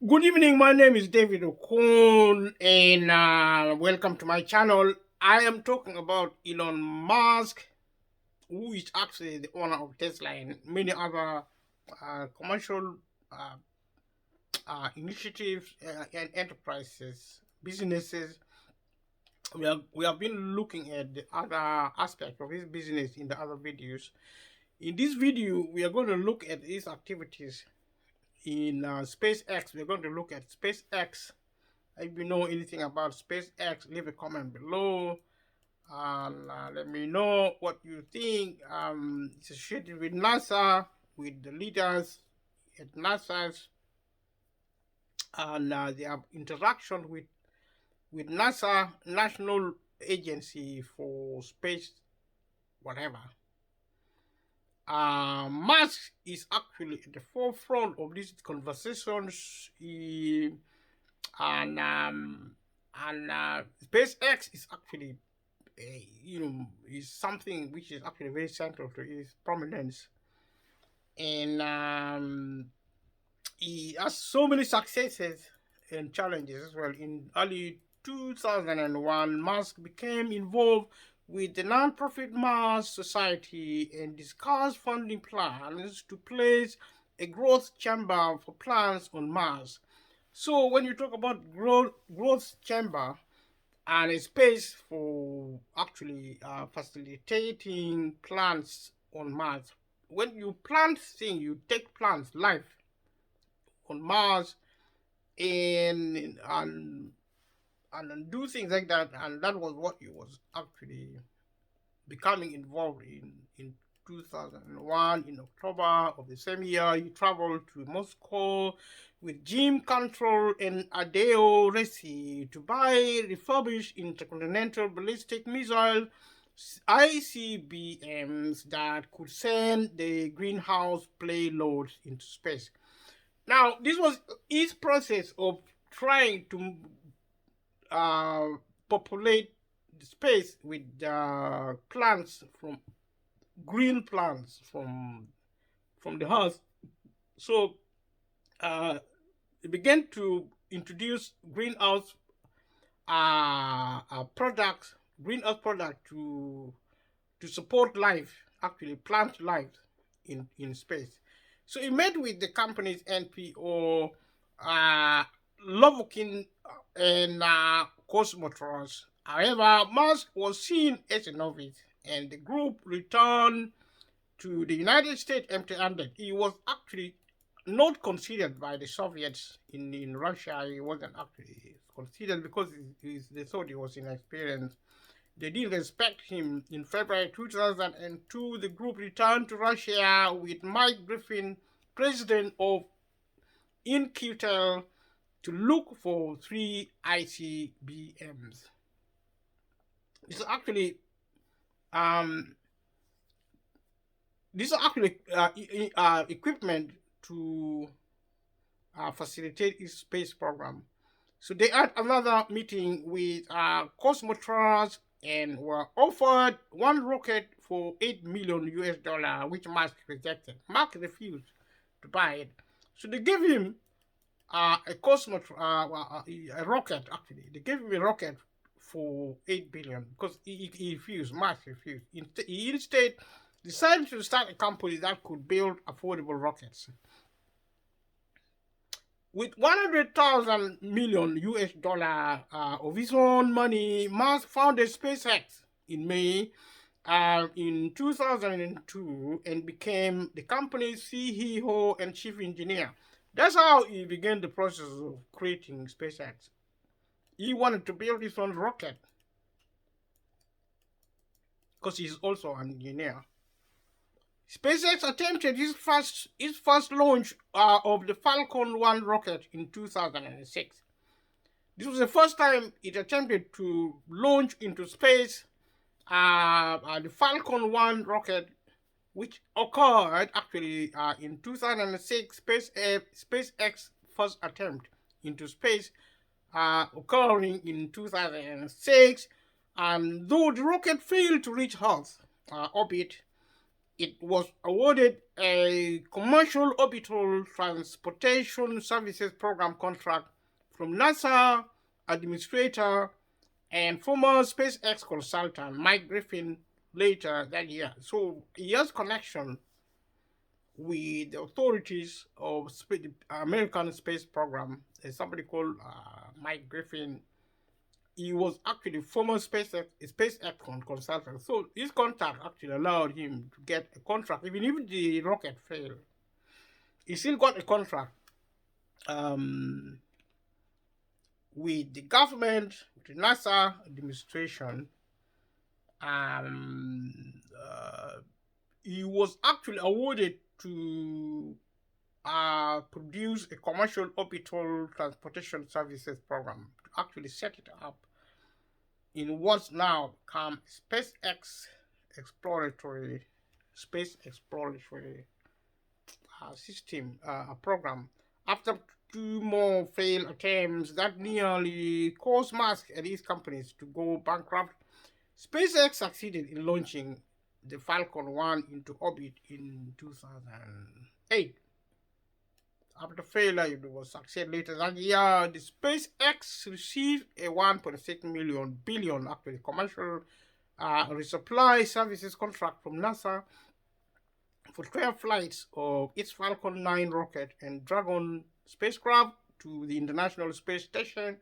Good evening. My name is David Okun, and welcome to my channel. I am talking about Elon Musk, who is actually the owner of Tesla and many other commercial uh, initiatives and enterprises, businesses. We have been looking at the other aspect of his business in the other videos. In this video, we are going to look at his activities in SpaceX. We're going to look at SpaceX. If you know anything about SpaceX, leave a comment below and let me know what you think. It's associated with NASA, with the leaders at NASA's, and they have interaction with NASA, National Agency for Space, whatever. Musk is actually at the forefront of these conversations. And SpaceX is actually, is something which is actually very central to his prominence, and he has so many successes and challenges as well. In early 2001, Musk became involved with the non-profit Mars Society and discussed funding plans to place a growth chamber for plants on Mars. So when you talk about growth chamber and a space for actually facilitating plants on Mars, when you plant things, you take plants life on Mars and do things like that, and that was what he was actually becoming involved in 2001. In October of the same year, he traveled to Moscow with Jim Cantrell and Adeo Resi to buy refurbished intercontinental ballistic missile ICBMs that could send the greenhouse payloads into space. Now, this was his process of trying to populate the space with plants from green plants from the earth. So they began to introduce products, greenhouse product to support life, actually plant life in space. So he met with the companies NPO, Lovokin, and Cosmotros. However, Musk was seen as a novice, and the group returned to the United States empty-handed. He was actually not considered by the Soviets in Russia. He wasn't actually considered because they thought he was inexperienced. They didn't respect him. In February 2002, the group returned to Russia with Mike Griffin, president of Inquitel, to look for 3 ICBMs. This is actually equipment to facilitate its space program. So they had another meeting with Cosmotras and were offered one rocket for $8 million US, which Musk rejected. Musk refused to buy it. So they gave him a rocket. Actually, they gave him a rocket for 8 billion because he refused. Musk refused. He instead decided to start a company that could build affordable rockets. With 100,000 million US of his own money, Musk founded SpaceX in May in 2002 and became the company's CEO and chief engineer. That's how he began the process of creating SpaceX. He wanted to build his own rocket because he's also an engineer. SpaceX attempted his first launch of the Falcon 1 rocket in 2006. This was the first time it attempted to launch into space the Falcon 1 rocket, which occurred actually in 2006. SpaceX first attempt into space occurring in 2006, and though the rocket failed to reach Earth orbit, it was awarded a commercial orbital transportation services program contract from NASA administrator and former SpaceX consultant Mike Griffin later that year. So he has connection with the authorities of the American space program. There's somebody called Mike Griffin. He was actually former SpaceX consultant. So his contact actually allowed him to get a contract. Even if the rocket failed, he still got a contract with the government, with the NASA administration. He was actually awarded to produce a commercial orbital transportation services program to actually set it up in what's now become SpaceX exploratory space exploratory system program. After two more failed attempts that nearly caused Musk and his companies to go bankrupt, SpaceX succeeded in launching the Falcon 1 into orbit in 2008. After failure, it was success later that year. The SpaceX received a 1.6 billion actually commercial resupply services contract from NASA for 12 flights of its Falcon 9 rocket and Dragon spacecraft to the International Space Station,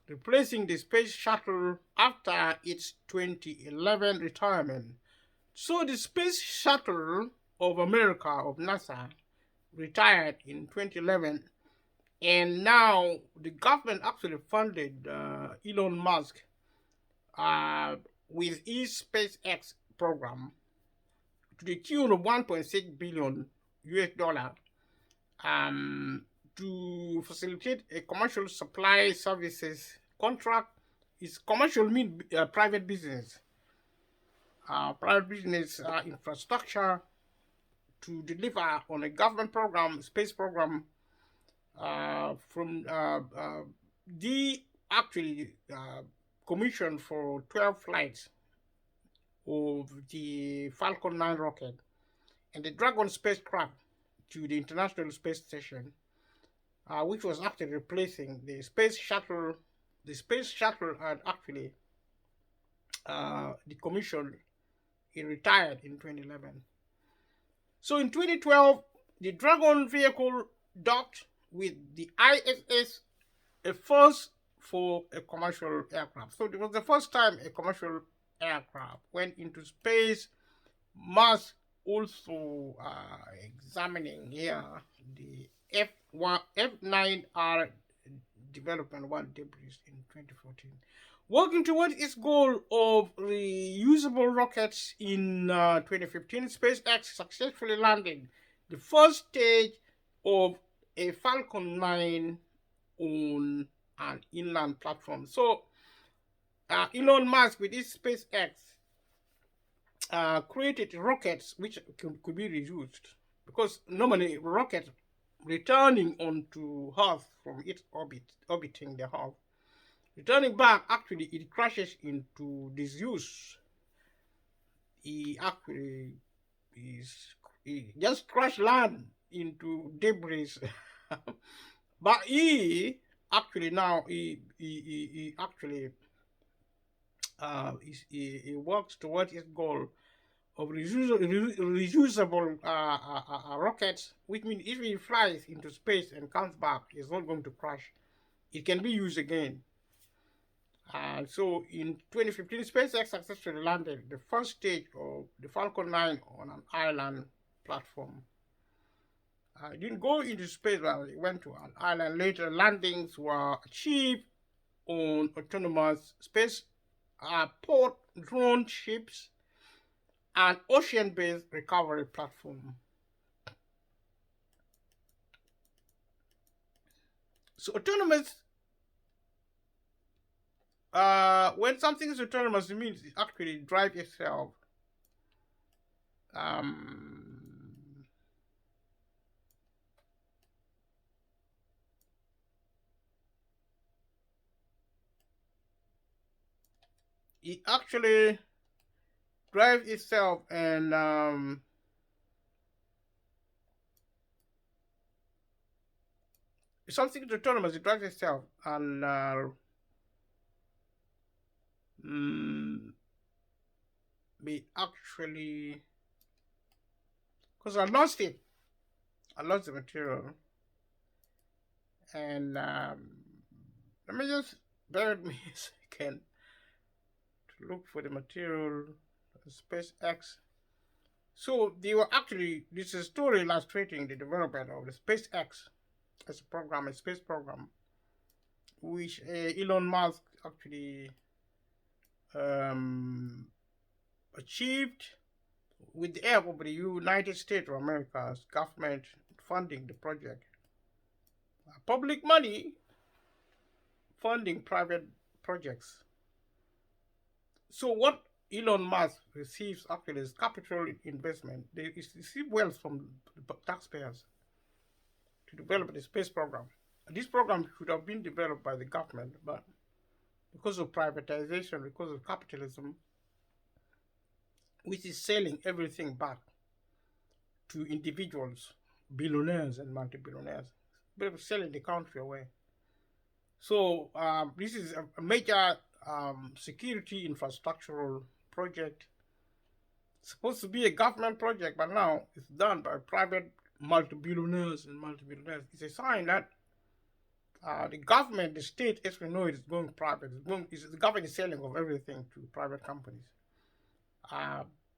replacing the space shuttle after its 2011 retirement. So the Space Shuttle of America, of NASA, retired in 2011, and now the government actually funded Elon Musk with his SpaceX program to the tune of 1.6 billion US dollar to facilitate a commercial supply services contract. It's commercial mean private business. Private business infrastructure to deliver on a government program, space program, from the actually commissioned for 12 flights of the Falcon 9 rocket and the Dragon spacecraft to the International Space Station, which was actually replacing the space shuttle. The space shuttle had actually decommissioned. It retired in 2011. So in 2012, the Dragon vehicle docked with the ISS, a first for a commercial aircraft. So it was the first time a commercial aircraft went into space. Musk also examining here the F9R development one debris in 2014. Working towards its goal of reusable rockets in 2015, SpaceX successfully landed the first stage of a Falcon 9 on an inland platform. So Elon Musk with his SpaceX created rockets which could be reused, because normally rockets returning onto Earth from its orbiting the Earth, returning back, actually it crashes into disuse. He just crash land into debris. But he actually now he actually he works towards his goal of reusable rockets, which means if he flies into space and comes back, it's not going to crash. It can be used again. So in 2015, SpaceX successfully landed the first stage of the Falcon 9 on an island platform. It didn't go into space, but it went to an island. Later landings were achieved on autonomous space port drone ships and ocean-based recovery platform. So autonomous, when something is autonomous, it means it actually drives itself. It actually drives itself, and something autonomous. It drives itself, and mm, we actually, because I lost it. I lost the material, and let me just bear with me a second to look for the material. SpaceX. So they were actually, this is a story illustrating the development of the SpaceX as a program, a space program, which Elon Musk actually um, achieved with the help of the United States of America's government funding the project. Public money funding private projects. So what Elon Musk receives actually is capital investment. They receive wealth from the taxpayers to develop the space program. This program should have been developed by the government, but because of privatization, because of capitalism, which is selling everything back to individuals, billionaires and multi-billionaires, selling the country away. So this is a major security infrastructural project. It's supposed to be a government project, but now it's done by private multi-billionaires and multi-billionaires. It's a sign that the government, the state, as we know it, is going private. The government is selling of everything to private companies.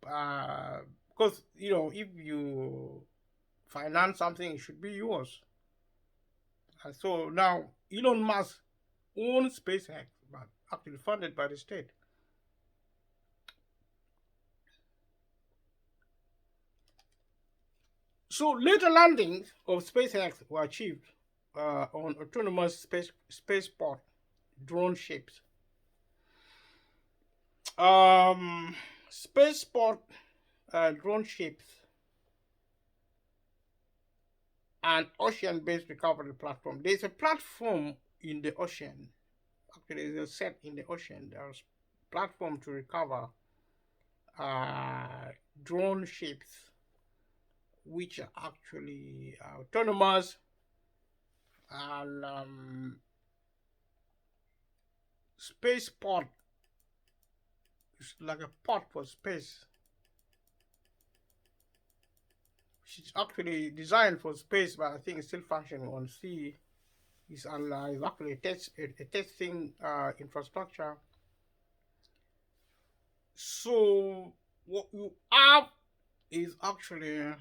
Because, if you finance something, it should be yours. And so now Elon Musk owns SpaceX, but actually funded by the state. So later landings of SpaceX were achieved on autonomous spaceport drone ships. Spaceport drone ships and ocean-based recovery platform. There's a platform in the ocean. Actually, there's a set in the ocean. There's a platform to recover drone ships, which are actually autonomous and spaceport. It's like a pot for space. It's actually designed for space, but I think it's still functioning on sea. It's actually a testing infrastructure. So what you have is actually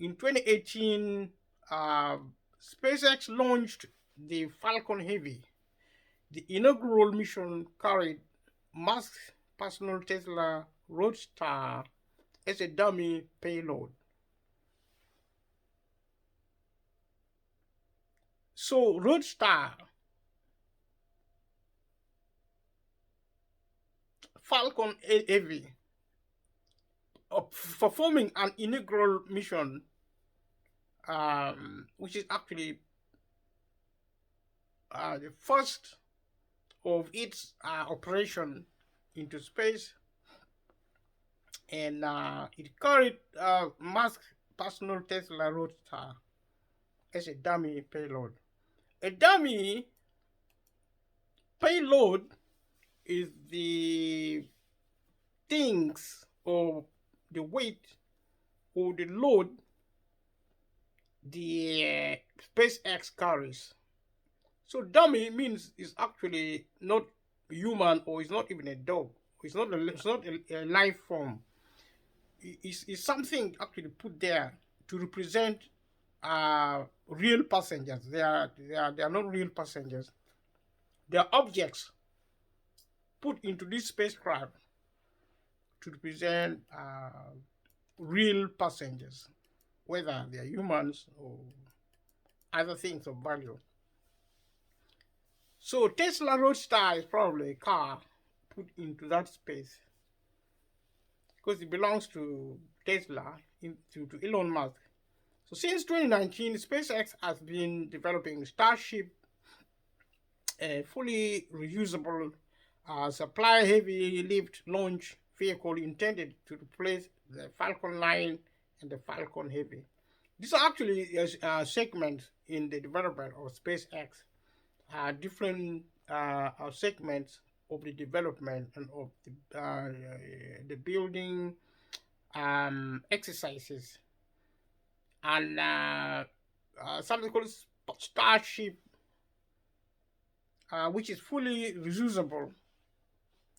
in 2018, SpaceX launched the Falcon Heavy. The inaugural mission carried Musk's personal Tesla Roadster as a dummy payload. So Roadster, Falcon Heavy, performing an inaugural mission, which is actually the first of its operation into space, and it carried Musk's personal Tesla Roadster as a dummy payload. A dummy payload is the things or the weight or the load the SpaceX carries. So dummy means it's actually not human, or it's not even a dog. It's not a life form. It's something actually put there to represent real passengers. They are not real passengers. They are objects put into this spacecraft to represent real passengers, whether they are humans or other things of value. So Tesla Roadster is probably a car put into that space because it belongs to Tesla, to Elon Musk. So since 2019, SpaceX has been developing Starship, a fully reusable supply heavy lift launch vehicle intended to replace the Falcon 9 and the Falcon Heavy. These are actually segments in the development of SpaceX, different segments of the development and of the building exercises, and something called Starship, which is fully reusable,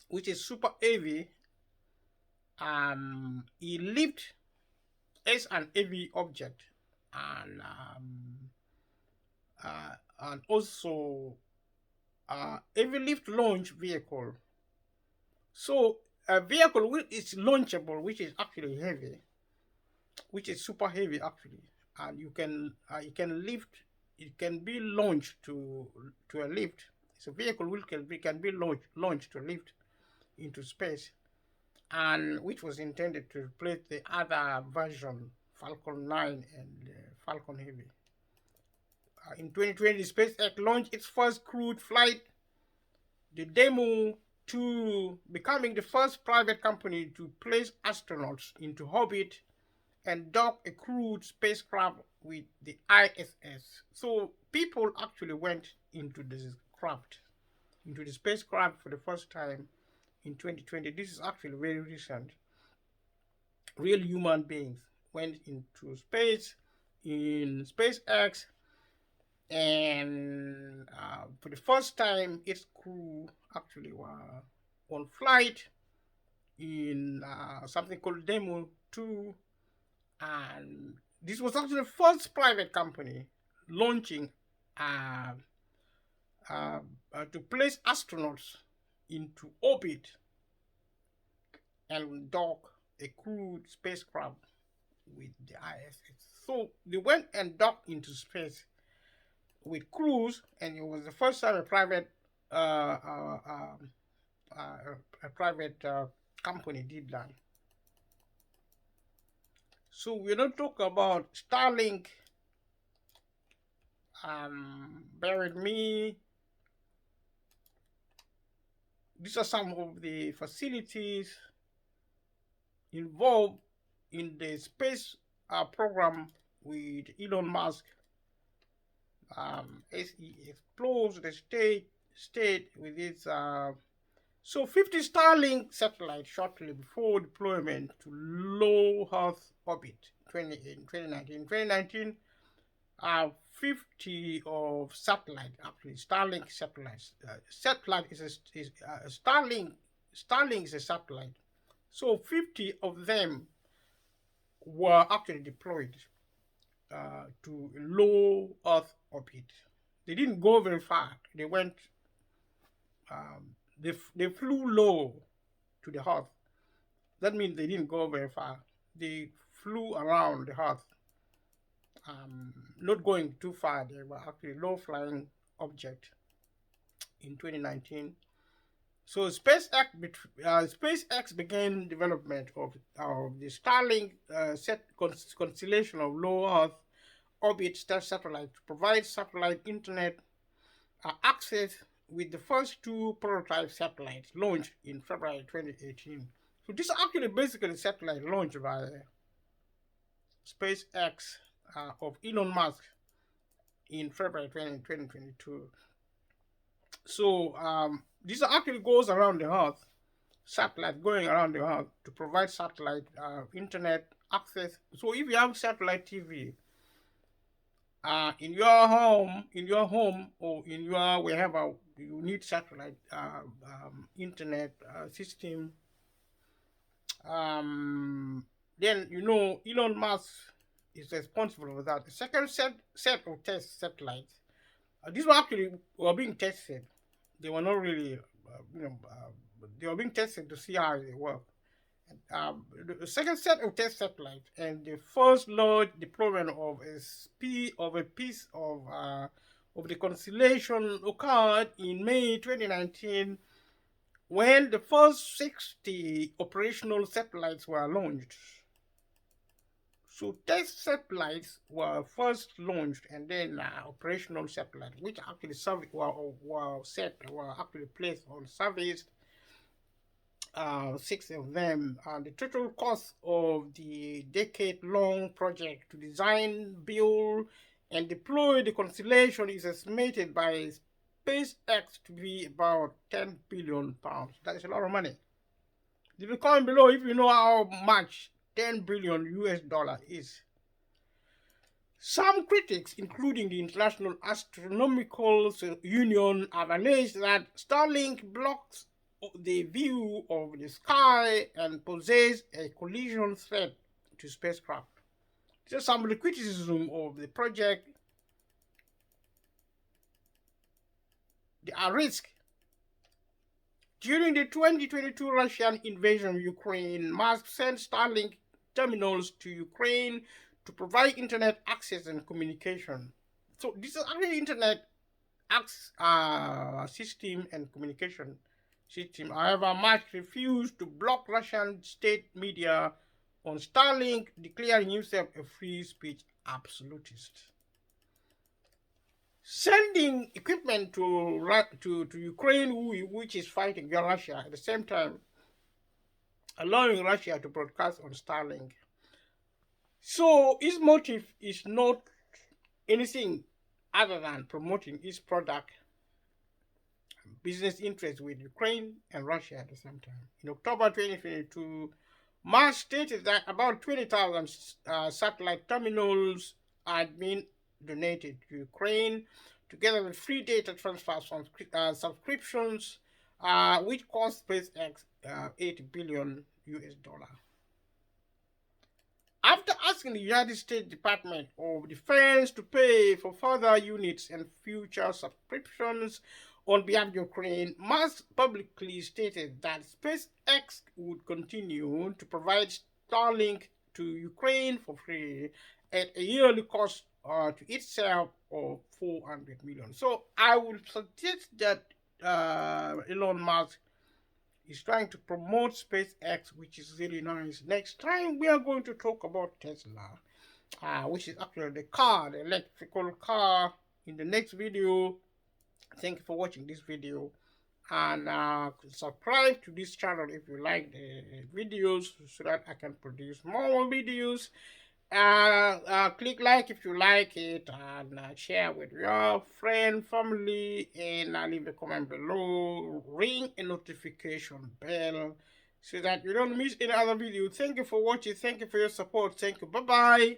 which is super heavy. It lift as an heavy object, and and also heavy lift launch vehicle. So a vehicle which is launchable, which is actually heavy, which is super heavy actually, and you can lift. It can be launched to a lift. It's a vehicle which can be launched to lift into space, and which was intended to replace the other version, Falcon 9 and Falcon Heavy. In 2020, SpaceX launched its first crewed flight, the Demo 2, becoming the first private company to place astronauts into orbit and dock a crewed spacecraft with the ISS. So people actually went into the spacecraft for the first time in 2020. This is actually very recent. Real human beings went into space in SpaceX, and for the first time, its crew actually were on flight in something called Demo 2, and this was actually the first private company launching uh, uh, to place astronauts into orbit and dock a crewed spacecraft with the ISS. So they went and docked into space with crews, and it was the first time uh, uh, um, a private company did that. So we're not talking about Starlink. Bear with me. These are some of the facilities involved in the space program with Elon Musk. As he explores the state with its so 50 Starlink satellites shortly before deployment to low Earth orbit in 2019. 2019, 50 of satellite, actually Starlink satellites. Satellite is Starlink. Starlink is a satellite. So 50 of them were actually deployed to low Earth orbit. They didn't go very far. They went. They flew low to the Earth. That means they didn't go very far. They flew around the Earth, not going too far. They were actually low flying object in 2019. So SpaceX began development of the Starlink constellation of low Earth orbit satellite to provide satellite internet access, with the first two prototype satellites launched in February 2018. So this is actually basically a satellite launched by SpaceX of Elon Musk in February 2022. So this actually goes around the Earth, satellite going around the Earth to provide satellite internet access. So if you have satellite TV in your home, or in your wherever you need satellite internet system, then Elon Musk is responsible for that. The second set of test satellites, these were being tested. They were not really, they were being tested to see how they work. The second set of test satellites and the first large deployment of a piece of the constellation occurred in May 2019, when the first 60 operational satellites were launched. So test satellites were first launched, and then operational satellites, which actually were actually placed on surface six of them, and the total cost of the decade-long project to design, build, and deploy the constellation is estimated by SpaceX to be about £10 billion. That is a lot of money. Leave a comment below if you know how much 10 billion US dollar is. Some critics, including the International Astronomical Union, have alleged that Starlink blocks the view of the sky and poses a collision threat to spacecraft. This is some of the criticism of the project. There are risks. During the 2022 Russian invasion of Ukraine, Musk sent Starlink terminals to Ukraine to provide internet access and communication. So this is actually internet access system and communication system. However, Musk refused to block Russian state media on Starlink, declaring himself a free speech absolutist. Sending equipment to Ukraine, which is fighting Russia, at the same time allowing Russia to broadcast on Starlink. So his motive is not anything other than promoting his product business interests with Ukraine and Russia at the same time. In October 2022, Musk stated that about 20,000 satellite terminals had been donated to Ukraine, together with free data transfer subscriptions, which cost SpaceX $80 billion US. After asking the United States Department of Defense to pay for further units and future subscriptions on behalf of Ukraine, Musk publicly stated that SpaceX would continue to provide Starlink to Ukraine for free at a yearly cost to itself of $400 million. So I would suggest that Elon Musk is trying to promote SpaceX, which is really nice. Next time we are going to talk about Tesla, which is actually the car, the electrical car, in the next video. Thank you for watching this video, and subscribe to this channel if you like the videos, so that I can produce more videos. Click like if you like it, and share with your friend, family, and leave a comment below. Ring a notification bell so that you don't miss any other video. Thank you for watching. Thank you for your support. Thank you. Bye bye.